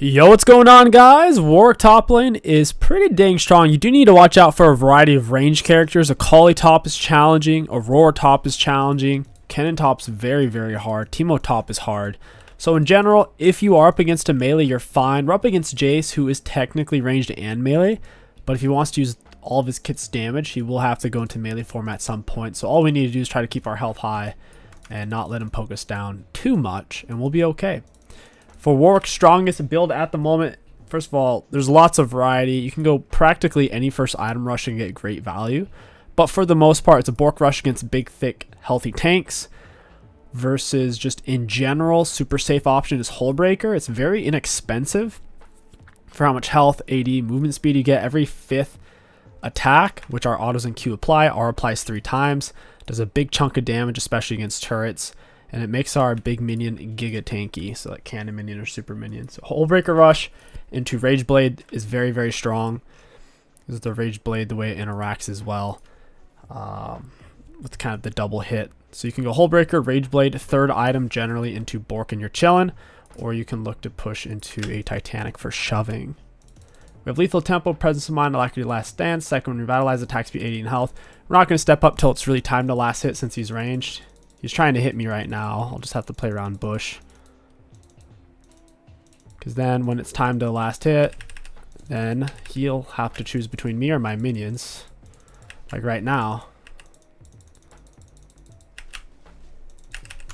Yo, what's going on, guys? Warwick top lane is pretty dang strong. You do need to watch out for a variety of range characters. Akali top is challenging. Aurora top is challenging. Kennen top's very, very hard. Teemo top is hard. So in general, if you are up against a melee, you're fine. We're up against Jace, who is technically ranged and melee. But if he wants to use all of his kit's damage, he will have to go into melee form at some point. So all we need to do is try to keep our health high and not let him poke us down too much, and we'll be okay. For Warwick's strongest build at the moment, first of all, there's lots of variety. You can go practically any first item rush and get great value. But for the most part, it's a Bork rush against big, thick, healthy tanks. Versus just in general, super safe option is Hullbreaker. It's very inexpensive for how much health, AD, movement speed you get. Every 5th attack, which our autos and Q apply, R applies 3 times. Does a big chunk of damage, especially against turrets. And it makes our big minion giga tanky, so like cannon minion or super minion. So Hullbreaker rush into Rage Blade is very, very strong. This is the Rage Blade, the way it interacts as well, with kind of the double hit. So you can go Hullbreaker, Rage Blade, 3rd item generally into Bork and you're chillin', or you can look to push into a Titanic for shoving. We have Lethal Tempo, Presence of Mind, Alacrity, Last Stand. Second one, Revitalize, attack speed 80 and health. We're not going to step up till it's really time to last hit since he's ranged. He's trying to hit me right now. I'll just have to play around bush. Because then when it's time to last hit, then he'll have to choose between me or my minions. Like right now.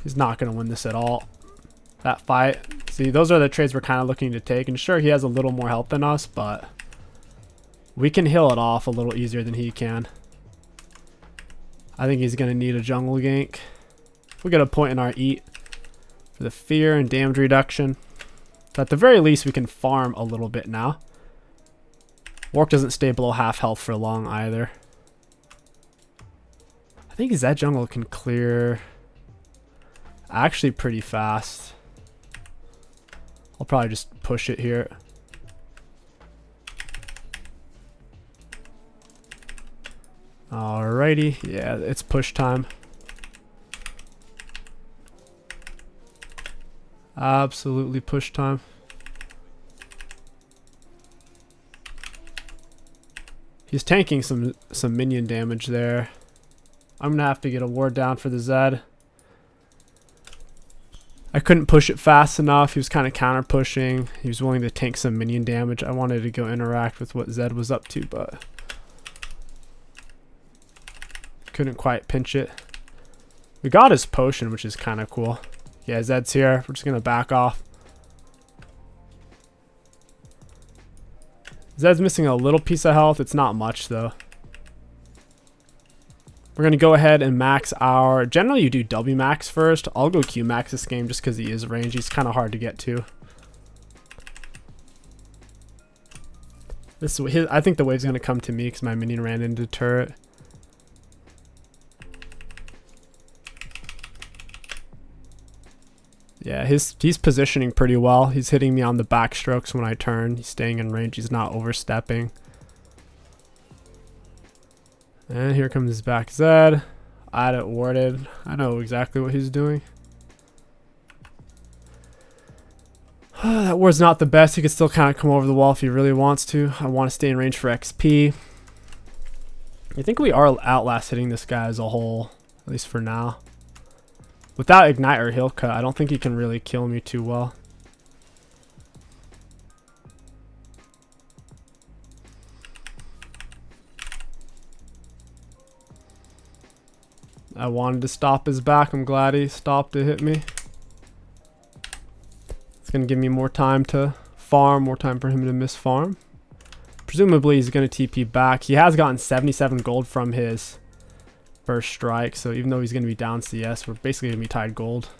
He's not going to win this at all. That fight. See, those are the trades we're kind of looking to take. And sure, he has a little more health than us, but we can heal it off a little easier than he can. I think he's going to need a jungle gank. We'll get a point in our eat for the fear and damage reduction. But at the very least, we can farm a little bit now. Warwick doesn't stay below half health for long either. I think Zed jungle can clear actually pretty fast. I'll probably just push it here. Alrighty, yeah, it's push time. Absolutely push time. He's tanking some minion damage there. I'm gonna have to get a ward down for the Zed. I couldn't push it fast enough. He was kind of counter pushing. He was willing to tank some minion damage. I wanted to go interact with what Zed was up to, but couldn't quite pinch it. We got his potion, which is kind of cool. Yeah, Zed's here. We're just going to back off. Zed's missing a little piece of health. It's not much, though. We're going to go ahead and max our... Generally, you do W max first. I'll go Q max this game just because he is range. He's kind of hard to get to. I think the wave's going to come to me because my minion ran into the turret. Yeah, he's positioning pretty well. He's hitting me on the backstrokes when I turn. He's staying in range. He's not overstepping. And here comes his back Zed. I had it warded. I know exactly what he's doing. That ward's not the best. He could still kind of come over the wall if he really wants to. I want to stay in range for XP. I think we are outlast hitting this guy as a whole, at least for now. Without Ignite or Heal Cut, I don't think he can really kill me too well. I wanted to stop his back. I'm glad he stopped to hit me. It's going to give me more time to farm, more time for him to miss farm. Presumably he's going to TP back. He has gotten 77 gold from his first strike, so even though he's going to be down CS, we're basically going to be tied gold.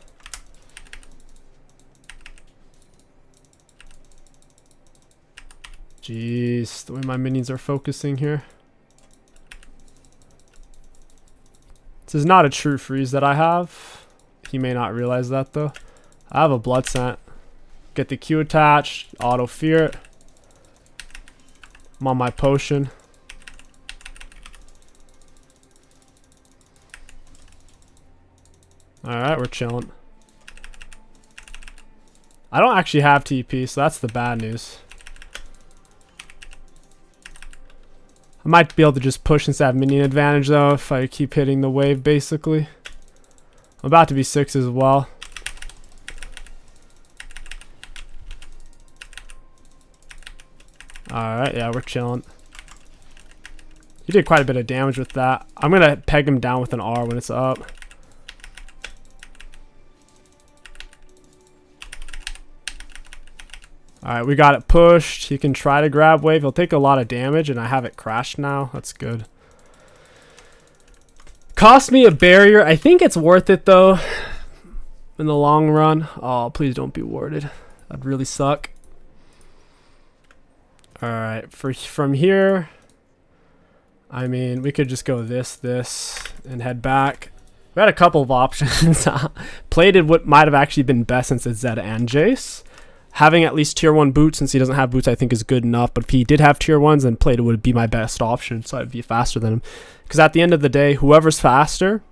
Jeez, the way my minions are focusing here. This is not a true freeze that I have. He may not realize that though. I have a blood scent. Get the Q attached, auto fear it. I'm on my potion. Alright, we're chilling. I don't actually have TP, so that's the bad news. I might be able to just push instead of minion advantage though if I keep hitting the wave basically. I'm about to be 6 as well. Alright, yeah, we're chilling. He did quite a bit of damage with that. I'm going to peg him down with an R when it's up. Alright, we got it pushed. He can try to grab wave. He'll take a lot of damage, and I have it crashed now. That's good. Cost me a barrier. I think it's worth it, though, in the long run. Oh, please don't be warded. That'd really suck. Alright, from here, I mean, we could just go this, and head back. We had a couple of options. Plated what might have actually been best since it's Zed and Jace. Having at least tier 1 boots, since he doesn't have boots, I think is good enough. But if he did have tier 1s, then plated would be my best option, so I'd be faster than him. Because at the end of the day, whoever's faster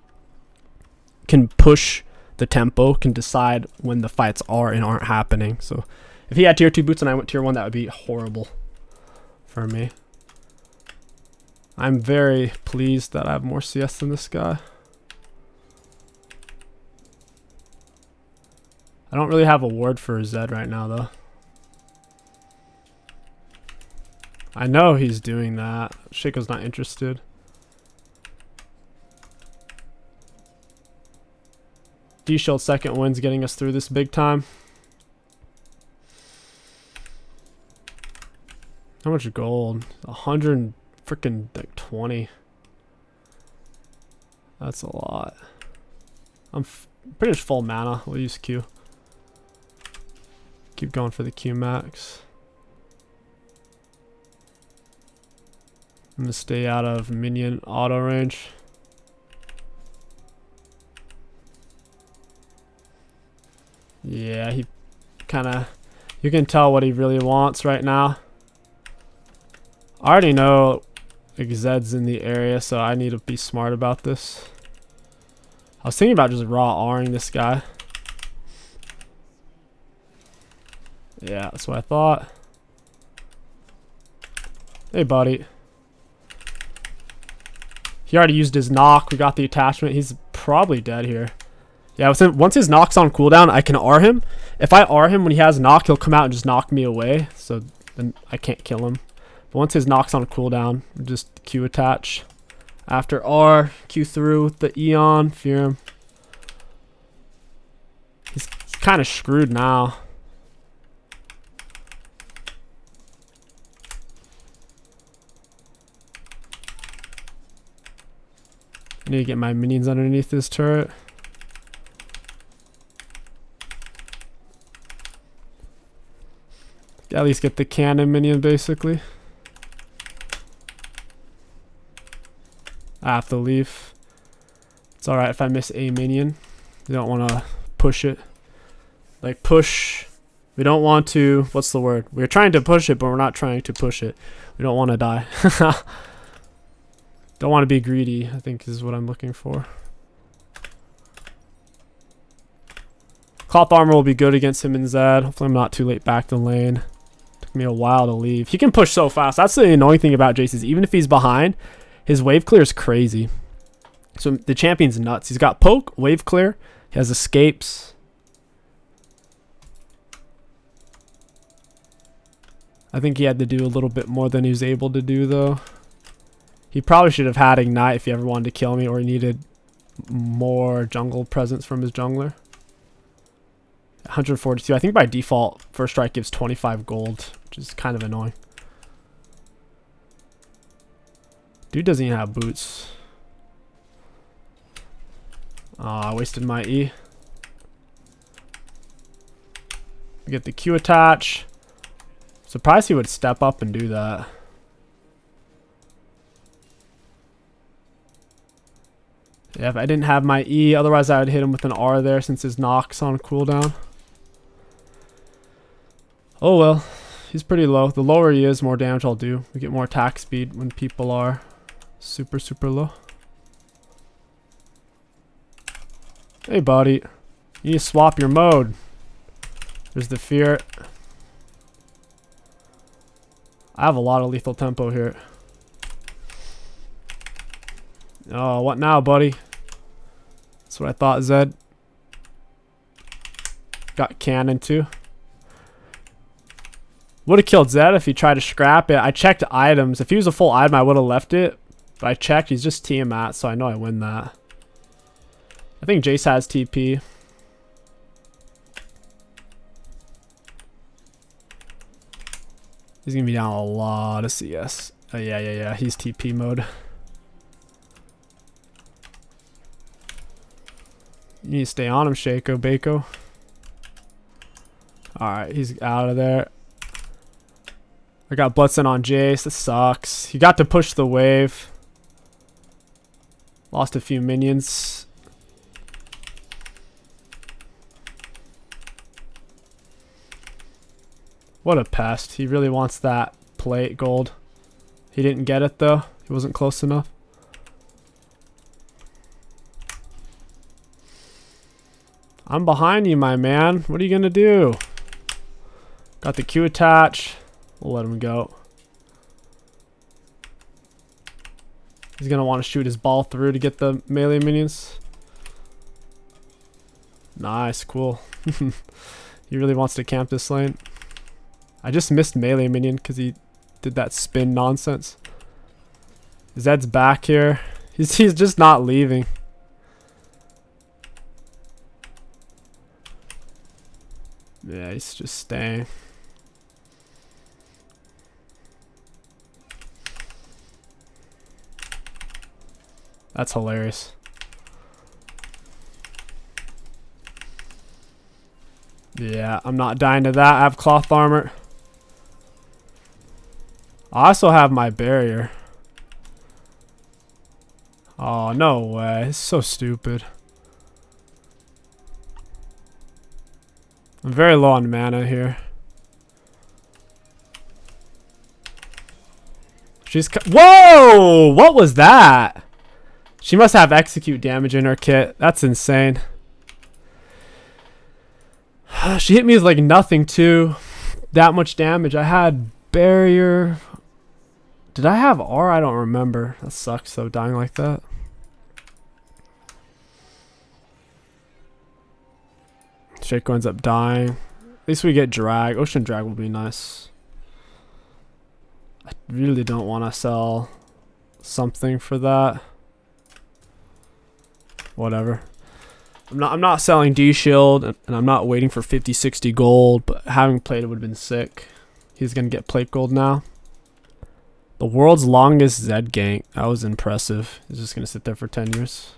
can push the tempo, can decide when the fights are and aren't happening. So if he had tier 2 boots and I went tier 1, that would be horrible for me. I'm very pleased that I have more CS than this guy. I don't really have a ward for Zed right now, though. I know he's doing that. Shaco's not interested. D-Shield second win's getting us through this big time. How much gold? 100 freaking like 20. That's a lot. I'm pretty much full mana. We'll use Q. Keep going for the Q max. I'm gonna stay out of minion auto range. Yeah, he kind of, you can tell what he really wants right now. I already know like Zed's in the area, so I need to be smart about this. I was thinking about just raw R'ing this guy. Yeah, that's what I thought. Hey, buddy. He already used his knock. We got the attachment. He's probably dead here. Yeah, once his knock's on cooldown, I can R him. If I R him when he has knock, he'll come out and just knock me away. So then I can't kill him. But once his knock's on cooldown, just Q attach. After R, Q through with the Eon, fear him. He's kind of screwed now. I need to get my minions underneath this turret. At least get the cannon minion, basically. I have to leave. It's alright if I miss a minion. You don't want to push it. Like, push. We don't want to... What's the word? We're trying to push it, but we're not trying to push it. We don't want to die. Don't want to be greedy, I think is what I'm looking for. Cloth armor will be good against him and Zed. Hopefully I'm not too late back to lane. Took me a while to leave. He can push so fast. That's the annoying thing about Jace is even if he's behind, his wave clear is crazy. So the champion's nuts. He's got poke, wave clear. He has escapes. I think he had to do a little bit more than he was able to do, though. He probably should have had Ignite if he ever wanted to kill me, or he needed more jungle presence from his jungler. 142. I think by default, first strike gives 25 gold, which is kind of annoying. Dude doesn't even have boots. I wasted my E. Get the Q attach. Surprised he would step up and do that. Yeah, if I didn't have my E, otherwise I would hit him with an R there since his knock's on cooldown. Oh well, he's pretty low. The lower he is, more damage I'll do. We get more attack speed when people are super, super low. Hey buddy, you need to swap your mode. There's the fear. I have a lot of lethal tempo here. Oh, what now, buddy? That's what I thought, Zed. Got cannon too. Would have killed Zed if he tried to scrap it. I checked items. If he was a full item, I would have left it. But I checked. He's just Tiamat, so I know I win that. I think Jace has TP. He's going to be down a lot of CS. Oh, yeah. He's TP mode. You need to stay on him, Shaco Bako. Alright, he's out of there. I got Blitzen on Jace. This sucks. He got to push the wave. Lost a few minions. What a pest. He really wants that plate gold. He didn't get it though. He wasn't close enough. I'm behind you, my man. What are you gonna do? Got the Q attach. We'll let him go. He's gonna want to shoot his ball through to get the melee minions. Nice, cool. He really wants to camp this lane. I just missed melee minion because he did that spin nonsense. Zed's back here. He's just not leaving. Yeah, he's just staying. That's hilarious. Yeah, I'm not dying to that. I have cloth armor. I also have my barrier. Oh, no way. It's so stupid. I'm very low on mana here. Whoa! What was that? She must have execute damage in her kit. That's insane. She hit me with like nothing too. That much damage. I had barrier. Did I have R? I don't remember. That sucks though, dying like that. Shaco ends up dying. At least we get drag. Ocean drag will be nice. I really don't want to sell something for that. Whatever. I'm not selling D shield and I'm not waiting for 50-60 gold, but having played it would have been sick. He's gonna get plate gold now. The world's longest Zed gank. That was impressive. He's just gonna sit there for 10 years.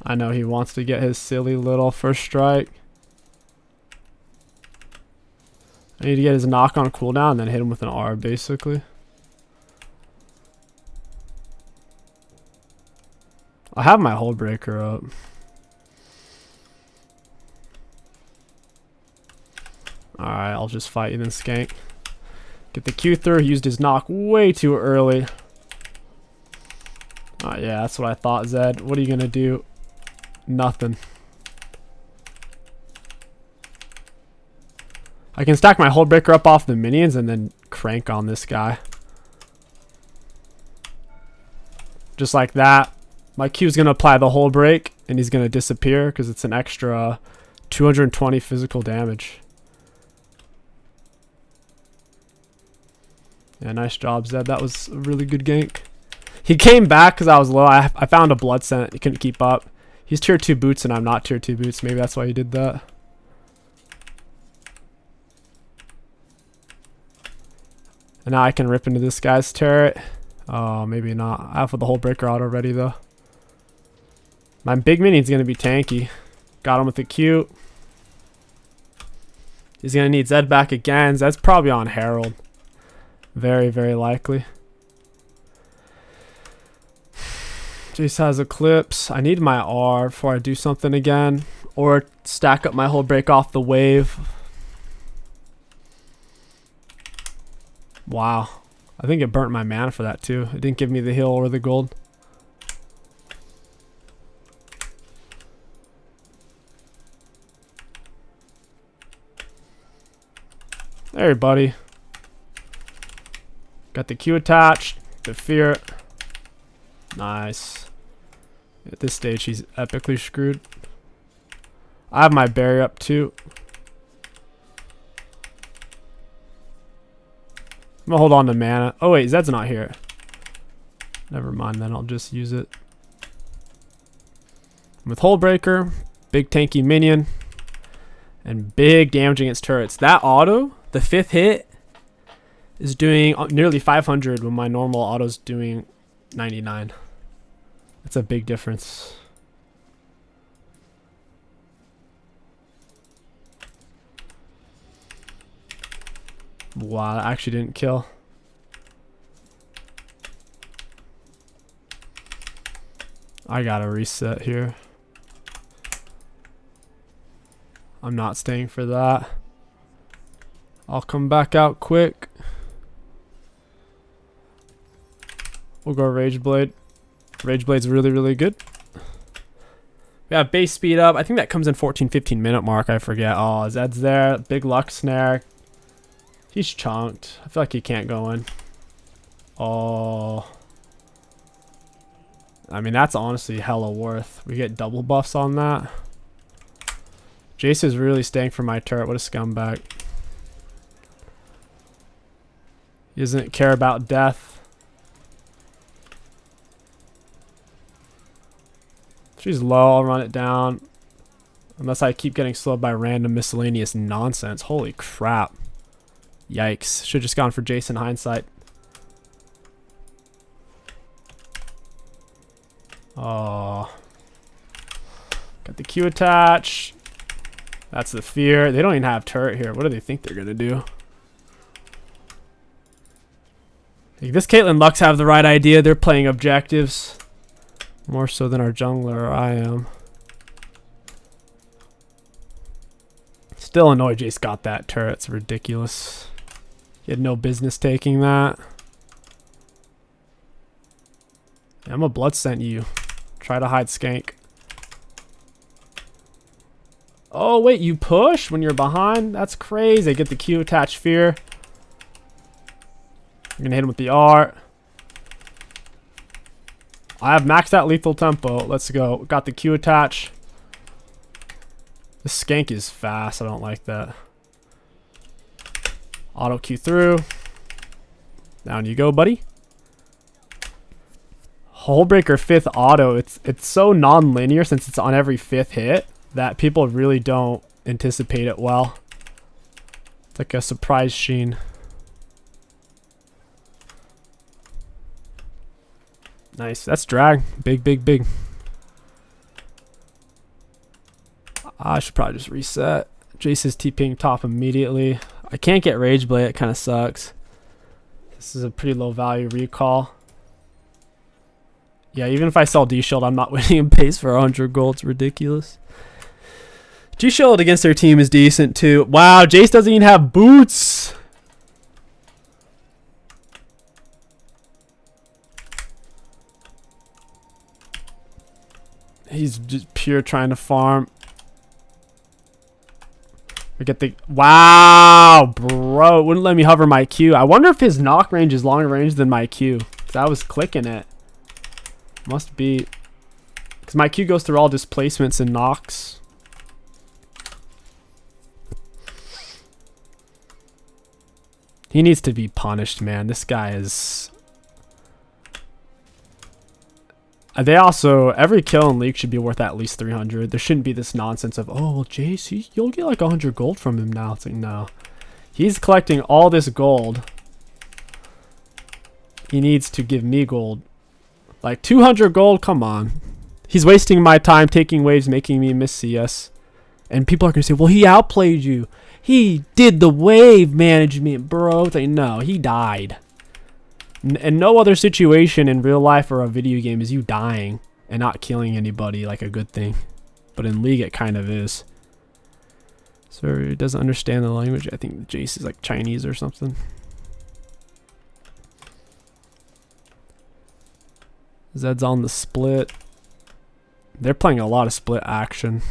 I know he wants to get his silly little first strike. I need to get his knock on cooldown and then hit him with an R basically. I have my hold breaker up. Alright, I'll just fight you then skank. Get the Q through. He used his knock way too early. Yeah, that's what I thought, Zed. What are you gonna do? Nothing. I can stack my hold breaker up off the minions and then crank on this guy. Just like that. My Q is going to apply the hold break and he's going to disappear because it's an extra 220 physical damage. Yeah, nice job, Zed. That was a really good gank. He came back because I was low. I found a blood scent. He couldn't keep up. He's tier 2 boots and I'm not tier 2 boots. Maybe that's why he did that. And now I can rip into this guy's turret. Oh, maybe not. I have the whole breaker out already though. My big minion's gonna be tanky. Got him with the Q. He's gonna need Zed back again. Zed's probably on Herald. Very, very likely. Jace has Eclipse. I need my R before I do something again. Or stack up my whole break off the wave. Wow. I think it burnt my mana for that too. It didn't give me the heal or the gold. There, buddy. Got the Q attached. The fear. Nice. At this stage, he's epically screwed. I have my berry up too. I'm gonna hold on to mana. Oh wait, Zed's not here. Never mind, then I'll just use it. With Hull Breaker, big tanky minion, and big damage against turrets. That auto, the 5th hit, is doing nearly 500 when my normal auto's doing 99. That's a big difference. Wow, that actually didn't kill. I gotta reset here. I'm not staying for that. I'll come back out quick. We'll go Rage Blade. Rage Blade's really, really good. We have base speed up. I think that comes in 14-15 minute mark. I forget. Oh, Zed's there. Big luck snare. He's chunked. I feel like he can't go in. Oh. I mean, that's honestly hella worth. We get double buffs on that. Jace is really staying for my turret. What a scumbag. He doesn't care about death. She's low. I'll run it down. Unless I keep getting slowed by random miscellaneous nonsense. Holy crap. Yikes. Should've just gone for Jace in hindsight. Oh. Got the Q attach. That's the fear. They don't even have turret here. What do they think they're gonna do? Like, this Caitlyn Lux have the right idea. They're playing objectives. More so than our jungler or I am. Still annoyed Jace got that turret. It's ridiculous. He had no business taking that. Yeah, I'm a blood scent you. Try to hide skank. Oh, wait, you push when you're behind? That's crazy. Get the Q attached fear. I'm gonna hit him with the R. I have maxed out lethal tempo. Let's go. Got the Q attach. The skank is fast. I don't like that. Auto Q through. Down you go, buddy. Hullbreaker 5th auto. It's so non-linear since it's on every 5th hit that people really don't anticipate it well. It's like a surprise sheen. Nice. That's drag. Big, big, big. I should probably just reset. Jace is TPing top immediately. I can't get Rage Blade. It kind of sucks. This is a pretty low value recall. Yeah, even if I sell D-Shield, I'm not winning in base for 100 gold. It's ridiculous. G-Shield against their team is decent too. Wow, Jace doesn't even have boots. He's just pure trying to farm. We get the... Wow, bro. It wouldn't let me hover my Q. I wonder if his knock range is longer range than my Q. Because I was clicking it. Must be. Because my Q goes through all displacements and knocks. He needs to be punished, man. This guy is... They also, every kill in League should be worth at least 300. There shouldn't be this nonsense of, oh, well, Jace, you'll get like 100 gold from him now. It's like, no. He's collecting all this gold. He needs to give me gold. Like 200 gold, come on. He's wasting my time taking waves, making me miss CS. And people are going to say, well, he outplayed you. He did the wave management, bro. It's like, no, he died. And no other situation in real life or a video game is you dying and not killing anybody like a good thing. But in League, it kind of is. So he doesn't understand the language. I think Jace is like Chinese or something. Zed's on the split. They're playing a lot of split action.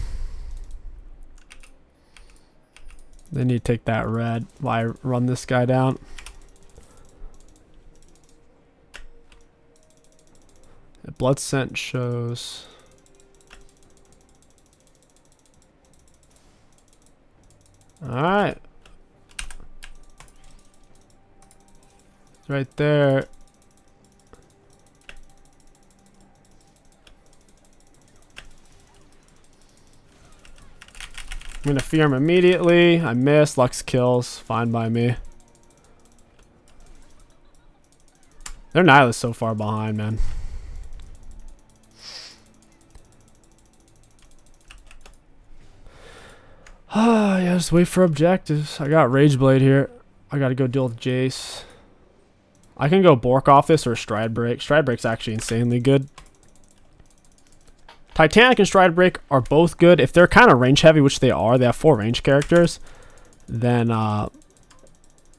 They need to take that red while I run this guy down. The blood scent shows. Alright. It's right there. I'm gonna fear him immediately. I miss. Lux kills. Fine by me. Their Nihilist so far behind, man. Yeah, just wait for objectives. I got Rageblade here. I gotta go deal with Jace. I can go Bork off this or Stride Break. Stride Break's actually insanely good. Titanic and Stride Break are both good. If they're kind of range heavy, which they are, they have 4 range characters, then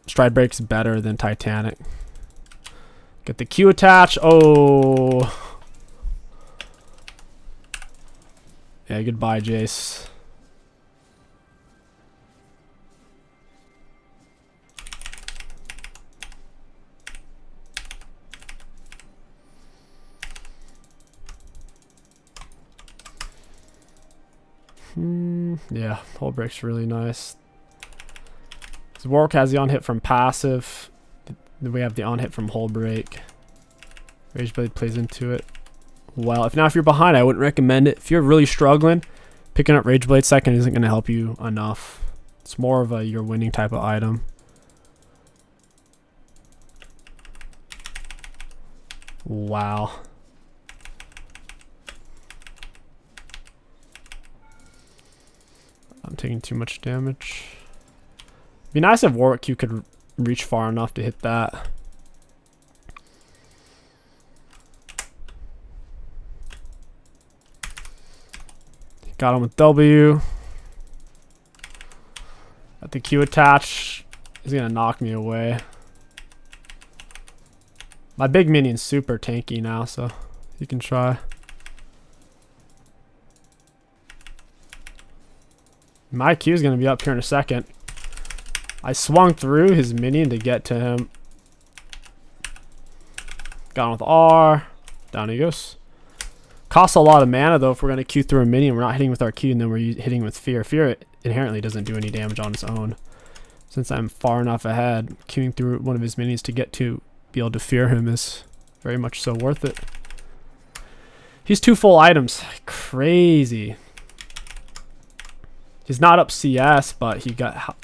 Stride Break's better than Titanic. Get the Q attach. Oh. Yeah, goodbye, Jace. Yeah, Hull Break's really nice. So Warwick has the on-hit from passive. Then we have the on-hit from Hull Break. Rageblade plays into it. Well, if you're behind, I wouldn't recommend it. If you're really struggling, picking up Rageblade second isn't going to help you enough. It's more of a you're winning type of item. Wow. I'm taking too much damage. It'd be nice if Warwick Q could reach far enough to hit that. Got him with W. Got the Q attach. He's gonna knock me away. My big minion's super tanky now, so you can try. My Q is going to be up here in a second. I swung through his minion to get to him. Got him with R. Down he goes. Costs a lot of mana, though, if we're going to Q through a minion. We're not hitting with our Q, and then we're hitting with Fear. Fear inherently doesn't do any damage on its own. Since I'm far enough ahead, queuing through one of his minions to get to be able to fear him is very much so worth it. He's 2 full items. Crazy. He's not up CS, but he got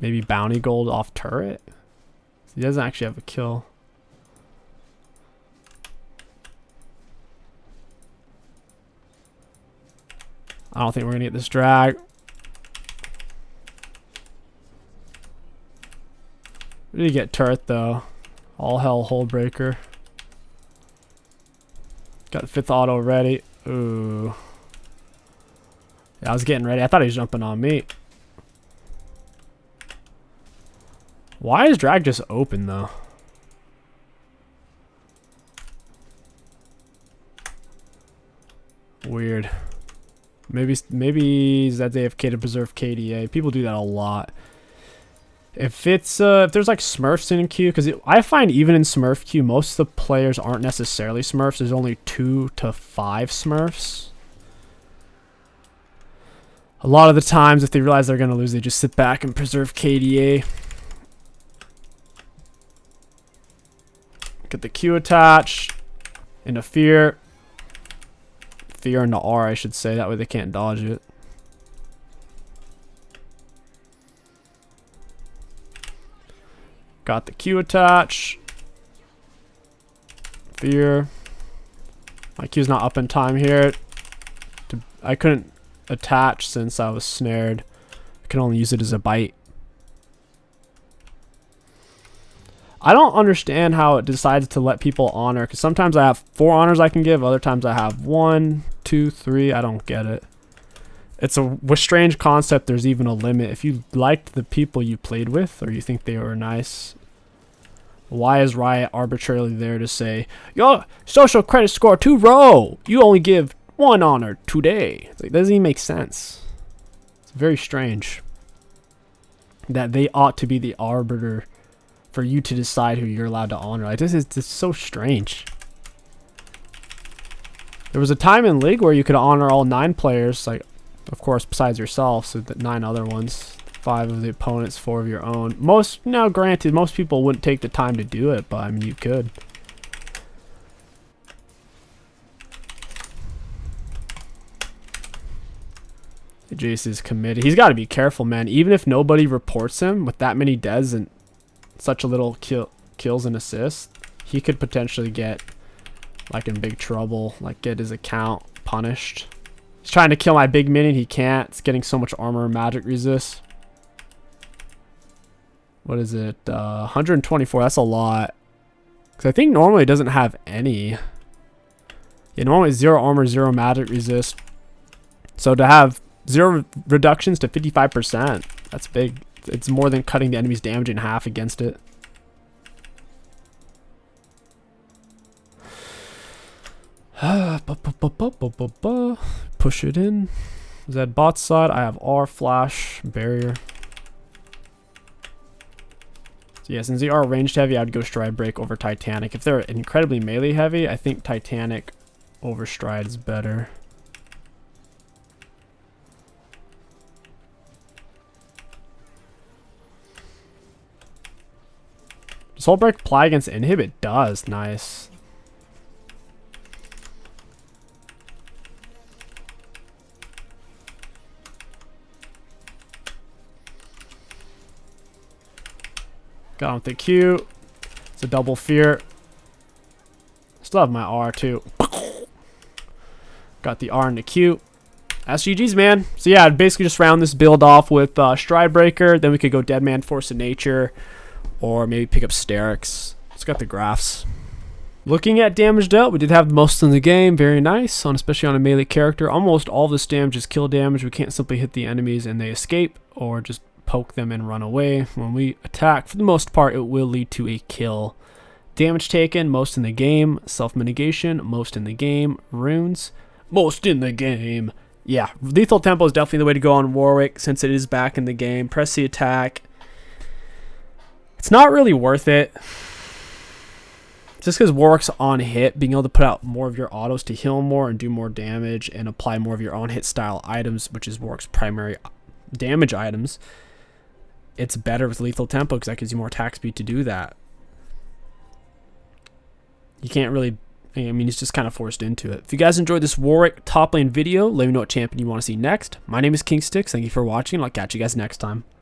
maybe bounty gold off turret. He doesn't actually have a kill. I don't think we're gonna get this drag. We did get turret though. All hell Hull Breaker. Got 5th auto ready. Ooh. Yeah, I was getting ready. I thought he was jumping on me. Why is drag just open though? Weird. Maybe Zed's AFK to preserve KDA. People do that a lot. If it's if there's like Smurfs in queue, because I find even in Smurf queue, most of the players aren't necessarily Smurfs. There's only 2 to 5 Smurfs. A lot of the times, if they realize they're going to lose, they just sit back and preserve KDA. Get the Q attached. Into Fear. Fear into R, I should say. That way they can't dodge it. Got the Q attach. Fear. My Q's not up in time here. I couldn't attach since I was snared. I can only use it as a bite. I don't understand how it decides to let people honor, because sometimes I have 4 honors I can give, other times I have 1, 2, 3. I don't get it. It's a strange concept. There's even a limit. If you liked the people you played with, or you think they were nice, Why is Riot arbitrarily there to say, your social credit score too low? You only give 1 honor today. It's like, doesn't even make sense. It's very strange that they ought to be the arbiter for you to decide who you're allowed to honor. Like, this is just so strange. There was a time in League where you could honor all 9 players, like, of course, besides yourself, so the 9 other ones. 5 of the opponents, 4 of your own. Most, now granted, most people wouldn't take the time to do it, but I mean, you could. Jace is committed. He's got to be careful, man. Even if nobody reports him with that many deaths and such a little kills and assists, he could potentially get like in big trouble, like get his account punished. He's trying to kill my big minion. He can't. It's getting so much armor and magic resist. What is it? 124. That's a lot. Because I think normally it doesn't have any. Yeah, normally 0 armor, 0 magic resist. So to have 0 reductions to 55%, that's big. It's more than cutting the enemy's damage in half against it. Push it in. Is that bot side? I have R, flash, barrier. So yeah, since they are ranged heavy, I'd go stride break over Titanic. If they're incredibly melee heavy, I think Titanic over stride is better. Does Soul Break apply against inhib? It does. Nice. Got on with the Q. It's a double fear. Still have my R too. Got the R and the Q. That's GG's, man. So yeah, I'd basically just round this build off with Stride Breaker. Then we could go Deadman, Force of Nature, or maybe pick up Sterix. It's got the graphs. Looking at damage dealt, we did have the most in the game. Very nice, especially on a melee character. Almost all this damage is kill damage. We can't simply hit the enemies and they escape, or just poke them and run away. When we attack, for the most part, it will lead to a kill. Damage taken, most in the game. Self-mitigation, most in the game. Runes, most in the game. Yeah, lethal tempo is definitely the way to go on Warwick since it is back in the game. Press the attack. It's not really worth it. Just because Warwick's on hit, being able to put out more of your autos to heal more and do more damage and apply more of your on hit style items, which is Warwick's primary damage items, it's better with lethal tempo because that gives you more attack speed to do that. You can't really, I mean, he's just kind of forced into it. If you guys enjoyed this Warwick top lane video, let me know what champion you want to see next. My name is King Sticks. Thank you for watching, and I'll catch you guys next time.